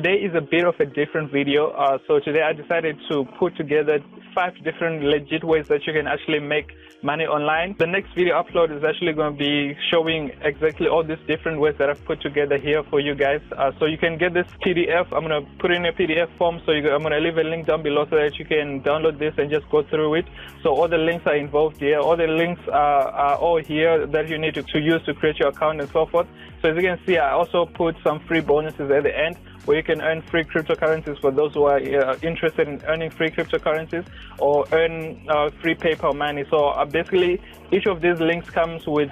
today is a bit of a different video. So today I decided to put together 5 different legit ways that you can actually make money online. The next video upload is actually going to be showing exactly all these different ways that I've put together here for you guys. So you can get this PDF. I'm going to put in a PDF form. So I'm going to leave a link down below so that you can download this and just go through it. So all the links are involved here. All the links are all here that you need to use to create your account and so forth. So as you can see, I also put some free bonuses at the end where you can earn free cryptocurrencies for those who are interested in earning free cryptocurrencies or earn free PayPal money. So basically, each of these links comes with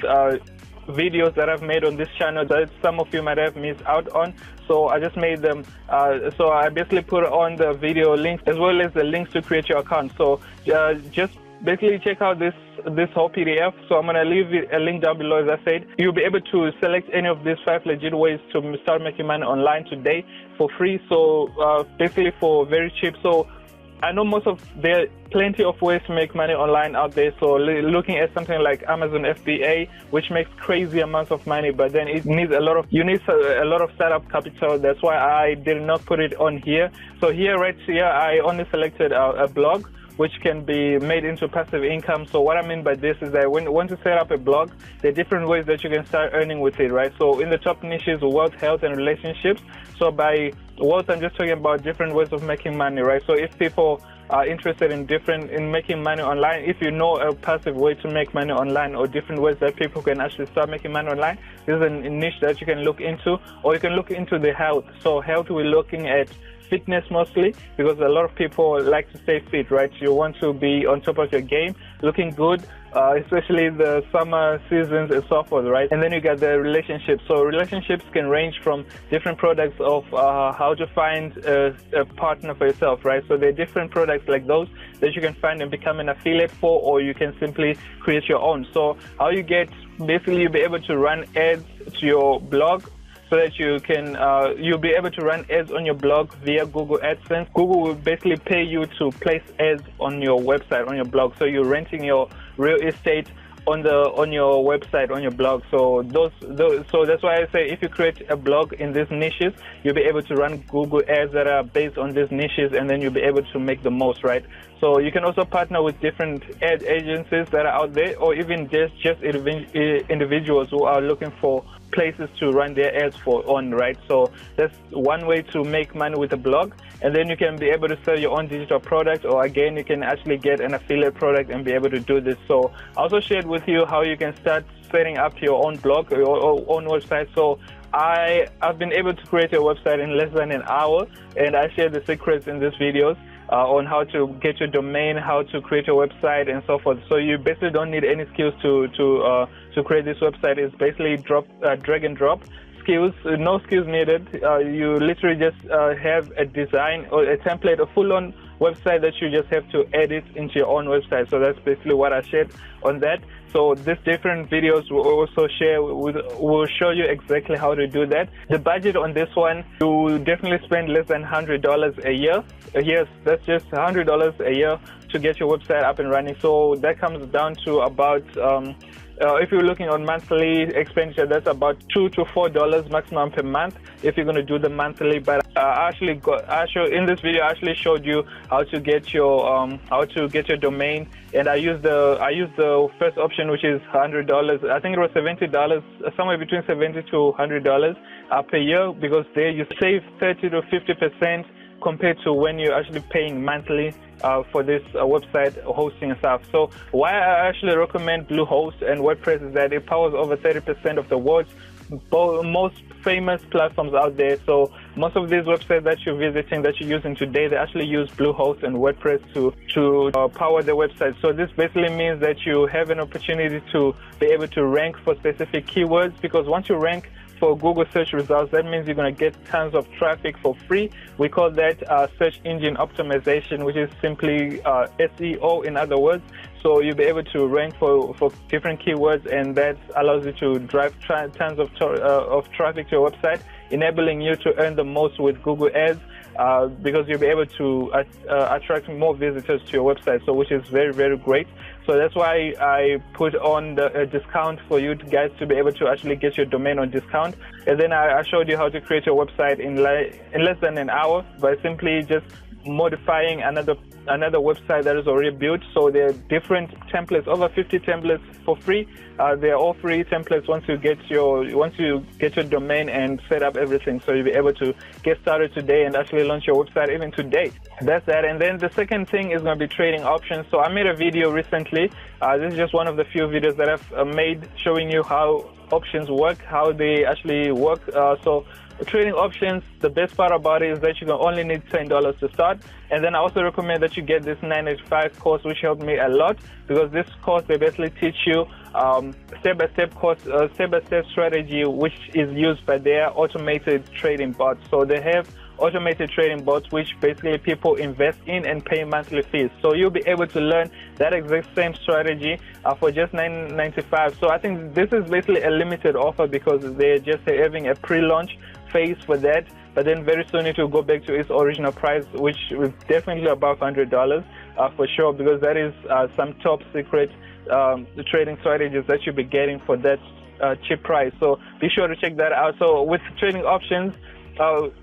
videos that I've made on this channel that some of you might have missed out on. So I just made them, so I basically put on the video links as well as the links to create your account. So just basically check out this whole PDF. So I'm going to leave a link down below. As I said, you'll be able to select any of these 5 legit ways to start making money online today for free. So basically for very cheap. So I know there are plenty of ways to make money online out there. So looking at something like Amazon FBA, which makes crazy amounts of money, but then it needs a lot of startup capital. That's why I did not put it on here. So right here, I only selected a blog, which can be made into passive income. So what I mean by this is that when you want to set up a blog, there are different ways that you can start earning with it, right? So in the top niches, wealth, health, and relationships. So by wealth, I'm just talking about different ways of making money, right? So if people are interested in making money online, if you know a passive way to make money online or different ways that people can actually start making money online, this is a niche that you can look into. Or you can look into the health. So health, we're looking at fitness mostly, because a lot of people like to stay fit, right? You want to be on top of your game, looking good, especially the summer seasons and so forth, right? And then you got the relationships. So relationships can range from different products of how to find a partner for yourself, right? So there are different products like those that you can find and become an affiliate for, or you can simply create your own. So how you get, basically you'll be able to run ads to your blog, so that you can you'll be able to run ads on your blog via Google AdSense. Google will basically pay you to place ads on your website, on your blog. So you're renting your real estate on your website, on your blog. So so that's why I say if you create a blog in these niches, you'll be able to run Google ads that are based on these niches, and then you'll be able to make the most, right? So you can also partner with different ad agencies that are out there, or even just individuals who are looking for places to run their ads on, right? So that's one way to make money with a blog. And then you can be able to sell your own digital product, or again, you can actually get an affiliate product and be able to do this. So I also shared with you how you can start setting up your own blog or your own website. So I've been able to create a website in less than an hour, and I share the secrets in these videos on how to get your domain, how to create your website, and so forth. So you basically don't need any skills to create this website. It's basically drag and drop skills, no skills needed. You literally just have a design or a template, a full-on website that you just have to edit into your own website. So that's basically what I shared on that. So these different videos will also will show you exactly how to do that. The budget on this one, you definitely spend less than $100 a year. Yes, that's just $100 a year to get your website up and running. So that comes down to about if you're looking on monthly expenditure, that's about $2 to $4 maximum per month if you're going to do the monthly. But in this video I actually showed you how to get your domain, and I used the first option, which is $100. I think it was $70, somewhere between $70 to $100 per year, because there you save 30 to 50% compared to when you're actually paying monthly for this website hosting and stuff. So why I actually recommend Bluehost and WordPress is that it powers over 30% of the world's most famous platforms out there. So most of these websites that you're visiting, that you're using today, they actually use Bluehost and WordPress to power their website. So this basically means that you have an opportunity to be able to rank for specific keywords, because once you rank for Google search results, that means you're going to get tons of traffic for free. We call that search engine optimization, which is simply SEO in other words. So you'll be able to rank for different keywords, and that allows you to drive tons of traffic to your website. enabling you to earn the most with Google Ads, because you'll be able to attract more visitors to your website, so which is very, very great. So that's why I put on the discount for you guys to be able to actually get your domain on discount. And then I showed you how to create your website in less than an hour by simply just modifying another website that is already built. So there are different templates, over 50 templates for free. They're all free templates once you get your domain and set up everything. So you'll be able to get started today and actually launch your website even today. That's that. And then the second thing is going to be trading options. So I made a video recently. This is just one of the few videos that I've made showing you how options work, how they actually work. So trading options, the best part about it is that you can only need $10 to start. And then I also recommend that you get this 985 course, which helped me a lot, because this course, they basically teach you step-by-step strategy, which is used by their automated trading bots. So they have automated trading bots, which basically people invest in and pay monthly fees. So you'll be able to learn that exact same strategy for just $9.95. So I think this is basically a limited offer because they're just having a pre-launch phase for that, but then very soon it will go back to its original price, which is definitely above $100 for sure, because that is some top secret trading strategies that you'll be getting for that cheap price. So be sure to check that out. So with trading options,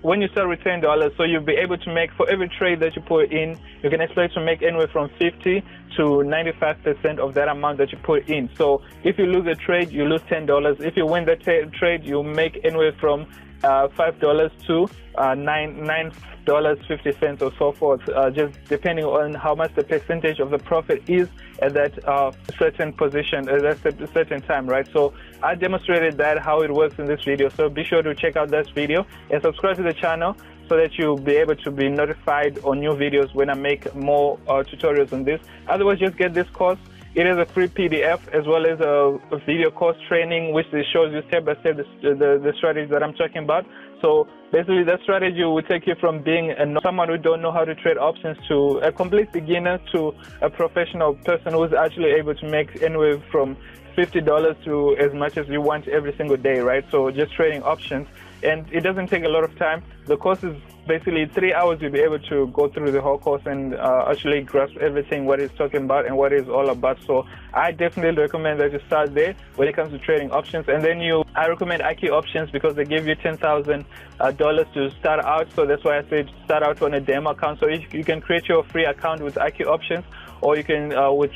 when you start with $10, so you'll be able to make, for every trade that you put in, you can expect to make anywhere from 50 to 95% of that amount that you put in. So if you lose a trade, you lose $10. If you win the trade, you make anywhere from $5 to $9.50 or so forth, just depending on how much the percentage of the profit is at that certain position, at that certain time, right? So I demonstrated that, how it works in this video. So be sure to check out this video and subscribe to the channel so that you'll be able to be notified on new videos when I make more tutorials on this. Otherwise, just get this course. It is a free PDF as well as a video course training, which shows you step by step the strategies that I'm talking about. So basically, that strategy will take you from being someone who don't know how to trade options to a complete beginner to a professional person who's actually able to make anywhere from $50 to as much as you want every single day, right? So just trading options, and it doesn't take a lot of time. The course is basically 3 hours. You'll be able to go through the whole course and actually grasp everything, what it's talking about and what it's all about. So I definitely recommend that you start there when it comes to trading options. And then I recommend IQ options because they give you $10,000 to start out. So that's why I said start out on a demo account. So you can create your free account with IQ options, or you can with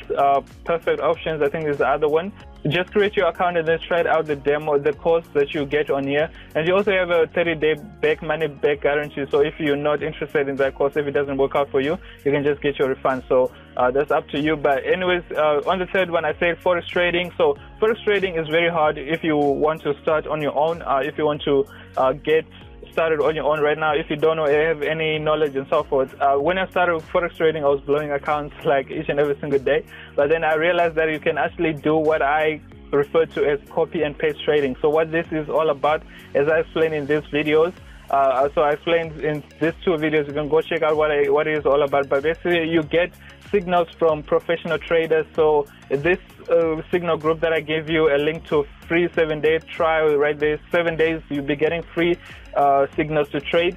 perfect options. I think there's the other one. Just create your account and then try out the demo, the course that you get on here. And you also have a 30-day money back guarantee. So if you're not interested in that course, if it doesn't work out for you, you can just get your refund. So that's up to you. But anyways, on the third one, I said forex trading. So forex trading is very hard if you want to start on your own, if you want to get started on your own right now, if you don't know, have any knowledge and so forth. When I started with forex trading, I was blowing accounts like each and every single day, but then I realized that you can actually do what I refer to as copy and paste trading. So what this is all about, as I explained in these videos, so I explained in these two videos, you can go check out what it is all about. But basically, you get signals from professional traders. So this signal group that I gave you a link to, free 7-day trial right there, 7 days you'll be getting free signals to try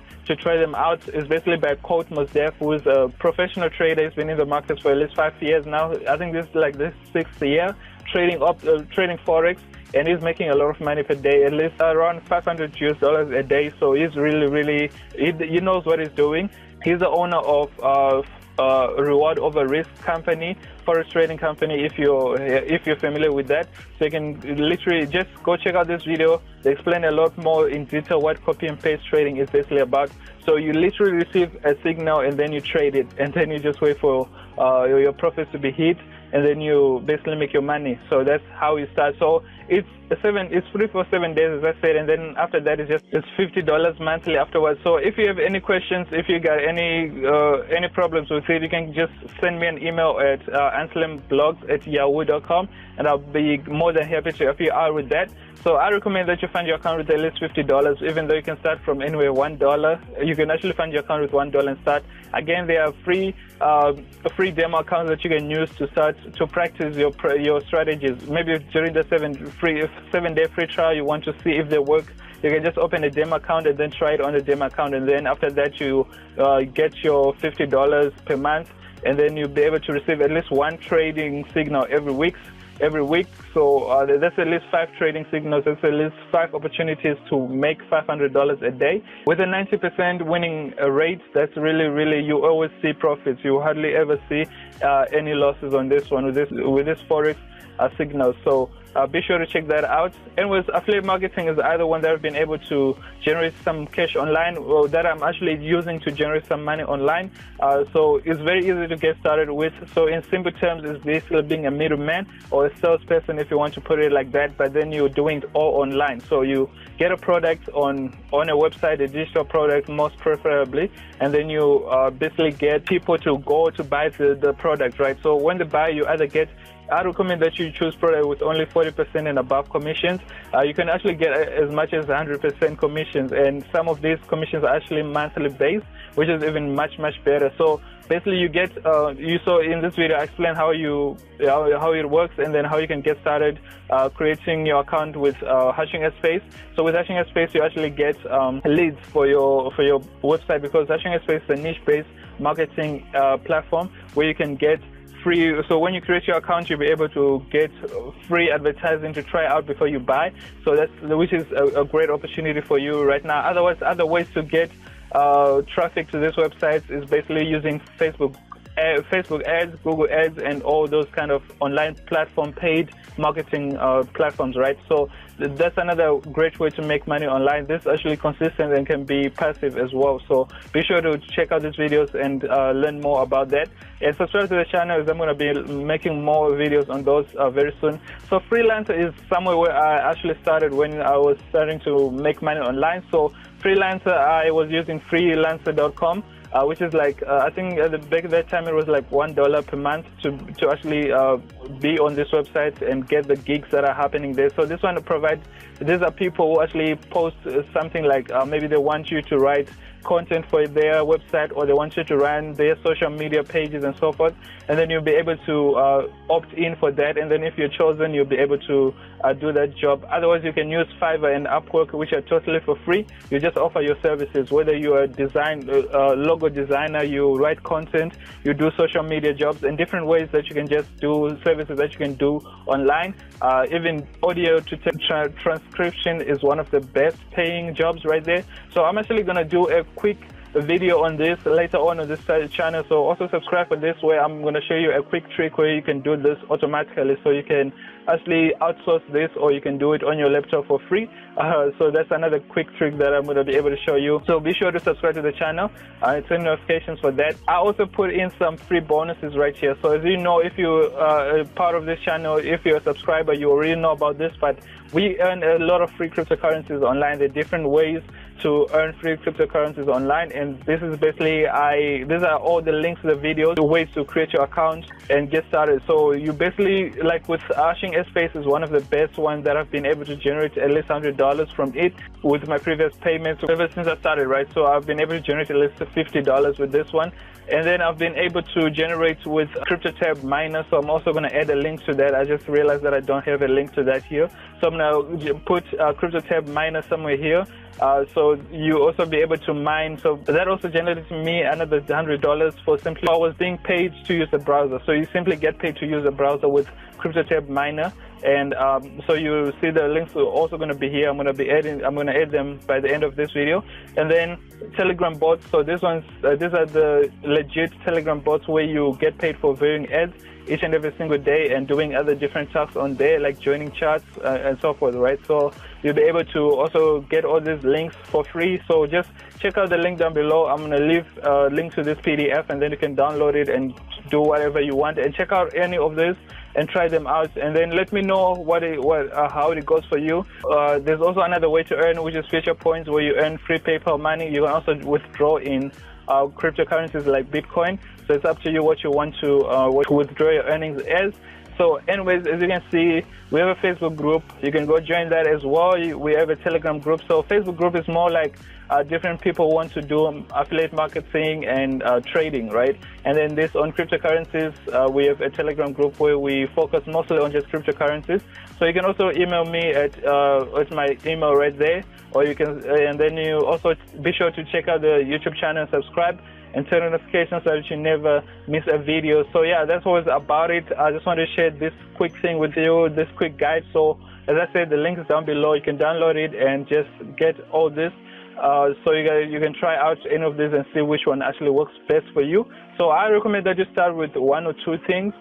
them out, is basically by Coach Mosdef, who is a professional trader. He's been in the markets for at least 5 years now. I think this is like this 6th year trading forex, and he's making a lot of money per day, at least around $500 a day. So he's really he knows what he's doing. He's the owner of reward over risk company, forex trading company, if you're familiar with that. So you can literally just go check out this video. They explain a lot more in detail what copy and paste trading is basically about. So you literally receive a signal and then you trade it, and then you just wait for your profits to be hit, and then you basically make your money. So that's how you start. So it's free for 7 days, as I said, and then after that it's $50 monthly afterwards. So if you have any questions, if you got any problems with it, you can just send me an email at anselmblogs@yahoo.com, and I'll be more than happy to help you out with that. So I recommend that you fund your account with at least $50, even though you can start from anywhere $1. You can actually fund your account with $1 and start. Again, there are free demo accounts that you can use to start to practice your strategies. Maybe during the 7-day free trial, you want to see if they work you can just open a demo account and then try it on the demo account, and then after that you get your $50 per month, and then you'll be able to receive at least one trading signal every week. So that's at least 5 trading signals. That's at least 5 opportunities to make $500 a day. With a 90% winning rate, that's really, you always see profits. You hardly ever see any losses on this one with this forex signal. So be sure to check that out. And with affiliate marketing is the other one that I've been able to generate some cash online, or that I'm actually using to generate some money online. So it's very easy to get started with. So in simple terms, it's basically being a middleman or a salesperson, if you want to put it like that, but then you're doing it all online. So you get a product on a website, a digital product most preferably, and then you basically get people to go to buy the product, right? So when they buy, you either get, I recommend that you choose product with only 40% and above commissions. You can actually get as much as 100% commissions, and some of these commissions are actually monthly based, which is even much better. So basically you get, you saw in this video I explain how it works, and then how you can get started creating your account with Hashing Space. So with Hashing Space you actually get leads for your website, because Hashing Space is a niche-based marketing platform where you can get free. So when you create your account, you'll be able to get free advertising to try out before you buy. So which is a great opportunity for you right now. Otherwise, other ways to get traffic to this website is basically using Facebook ads, Google ads, and all those kind of online platform paid marketing platforms, right? So that's another great way to make money online. This is actually consistent and can be passive as well. So be sure to check out these videos and learn more about that. And subscribe to the channel, as I'm going to be making more videos on those very soon. So freelancer is somewhere where I actually started when I was starting to make money online. So freelancer, I was using freelancer.com. Which is like, I think back at that time it was like $1 per month to actually be on this website and get the gigs that are happening there. So this one provides, these are people who actually post something like maybe they want you to write content for their website, or they want you to run their social media pages and so forth, and then you'll be able to opt in for that, and then if you're chosen, you'll be able to do that job. Otherwise, you can use Fiverr and Upwork, which are totally for free. You just offer your services, whether you are a logo designer, you write content, you do social media jobs, and different ways that you can just do services that you can do online. Even audio to transcription is one of the best paying jobs right there. So I'm actually going to do a quick video on this later on this channel, so also subscribe for this, where I'm going to show you a quick trick where you can do this automatically. So you can actually outsource this, or you can do it on your laptop for free. So that's another quick trick that I'm going to be able to show you. So be sure to subscribe to the channel and turn notifications for that. I also put in some free bonuses right here. So as you know, if you are part of this channel, if you're a subscriber, you already know about this, but we earn a lot of free cryptocurrencies online. There are different ways to earn free cryptocurrencies online, and this is basically these are all the links to the videos, the ways to create your account and get started. So you basically, like with Hashing Space is one of the best ones that I've been able to generate at least $100 from it with my previous payments ever since I started, right? So I've been able to generate at least $50 with this one. And then I've been able to generate with CryptoTab Miner, so I'm also going to add a link to that. I just realized that I don't have a link to that here. So I'm going to put CryptoTab Miner somewhere here. So you also be able to mine. So that also generated me another $100 for simply, I was being paid to use the browser. So you simply get paid to use the browser with CryptoTab Miner. And so you see the links are also going to be here. I'm going to add them by the end of this video. And then Telegram bots. So these are the legit Telegram bots where you get paid for viewing ads each and every single day and doing other different tasks on there, like joining chats and so forth, right? So you'll be able to also get all these links for free. So just check out the link down below. I'm going to leave a link to this PDF, and then you can download it and do whatever you want, and check out any of this and try them out, and then let me know how it goes for you. There's also another way to earn, which is future points, where you earn free PayPal money. You can also withdraw in cryptocurrencies like Bitcoin. So it's up to you what you want to withdraw your earnings as. So anyways, as you can see, we have a Facebook group. You can go join that as well. We have a Telegram group. So Facebook group is more like different people want to do affiliate marketing and trading, right? And then this on cryptocurrencies, we have a Telegram group where we focus mostly on just cryptocurrencies. So you can also email me at my email right there. or you can, and then you also be sure to check out the YouTube channel and subscribe and turn on notifications so that you never miss a video. So yeah, that's always about it. I just want to share this quick thing with you, this quick guide. So as I said, the link is down below. You can download it and just get all this. So you can try out any of these and see which one actually works best for you. So I recommend that you start with 1 or 2 things.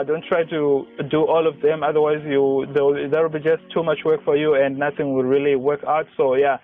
Don't try to do all of them, otherwise there will be just too much work for you and nothing will really work out. So yeah,